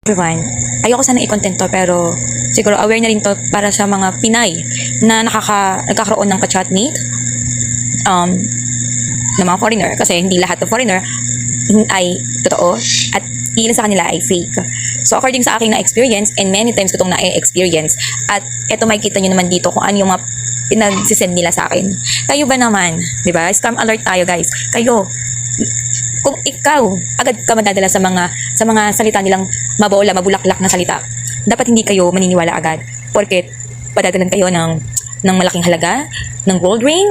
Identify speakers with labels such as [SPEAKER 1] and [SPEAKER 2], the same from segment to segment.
[SPEAKER 1] Everyone, ayoko sana i-content to pero siguro aware na rin to para sa mga Pinay na nagkakaroon ng ka-chatmate ng mga foreigner, kasi hindi lahat ng foreigner ay totoo at ilan sa kanila ay fake. So according sa aking na-experience, and many times ko itong na-experience, at eto makikita nyo naman dito kung ano yung mga pinagsisend nila sa akin. Kayo ba naman, di ba? Scam alert tayo, guys. Kayo, kung ikaw agad ka madadala sa mga salita nilang mabola, mabulaklak na salita, dapat hindi kayo maniniwala agad. Porket padadalan kayo ng malaking halaga, ng gold ring,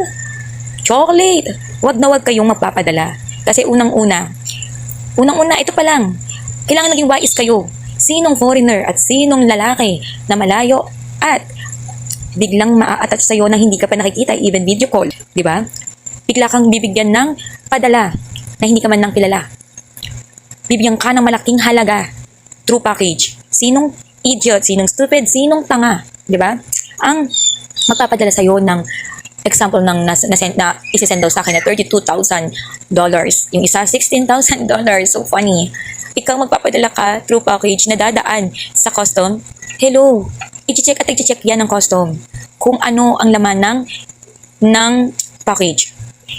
[SPEAKER 1] chocolate. Wag na wag kayong magpapadala. Kasi unang-una, ito pa lang, kailangan maging wais kayo. Sinong foreigner at sinong lalaki na malayo at biglang maa-attach sa'yo na hindi ka pa nakikita, even video call, di ba? Bigla kang bibigyan ng padala na hindi ka man nang kilala. Bibigyan ka ng malaking halaga through package. Sinong idiot, sinong stupid, sinong tanga, di ba? Ang magpapadala sa'yo ng example ng na isisend daw sa akin na $32,000. Yung isa, $16,000. So funny. Ikaw magpapadala ka through package na dadaan sa custom. Hello, i-check at i-check yan ng custom kung ano ang laman ng package.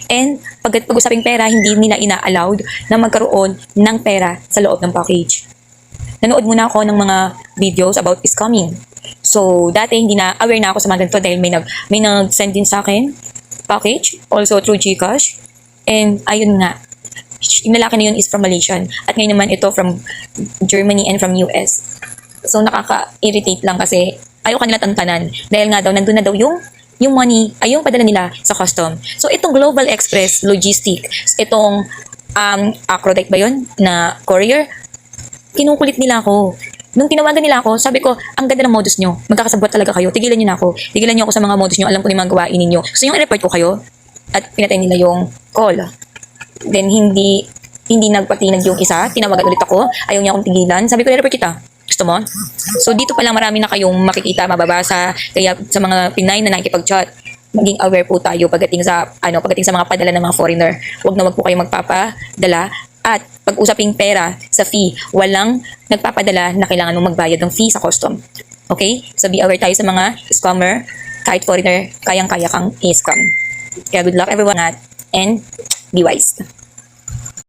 [SPEAKER 1] And pag-usaping pera, hindi nila ina-allowed na magkaroon ng pera sa loob ng package. Nanood muna ako ng mga videos about scamming. So, dati hindi na aware na ako sa mga ganito dahil may nag-send din sa akin package, also through GCash. And ayun nga, yung lalaki na yun is from Malaysia. At ngayon naman ito from Germany and from US. So, nakaka-irritate lang kasi ayaw kanila tantanan. Dahil nga daw, nandun na daw yung money, ay yung padala nila sa custom. So, itong Global Express Logistics, itong Acrodite ba yun, na courier, kinukulit nila ako. Nung tinawagan nila ako, sabi ko, ang ganda ng modus nyo. Magkakasabot talaga kayo. Tigilan nyo na ako. Tigilan nyo ako sa mga modus nyo. Alam ko yung mga gawain ninyo. So, yung i-report ko kayo, at pinatay nila yung call. Then, hindi nagpatinag yung isa. Tinawagan ulit ako. Ayaw niya akong tigilan. Sabi ko, i-report kita. Gusto mo? So, dito pa lang marami na kayong makikita, mababasa. Kaya sa mga Pinay na nakikipag-chat, maging aware po tayo pagdating sa mga padala ng mga foreigner. Huwag na wag po kayo magpapadala. At pag-usaping pera sa fee, walang nagpapadala na kailangan mong magbayad ng fee sa custom. Okay? So be aware tayo sa mga scammer. Kahit foreigner, kayang-kaya kang i-scam. Kaya good luck everyone and be wise.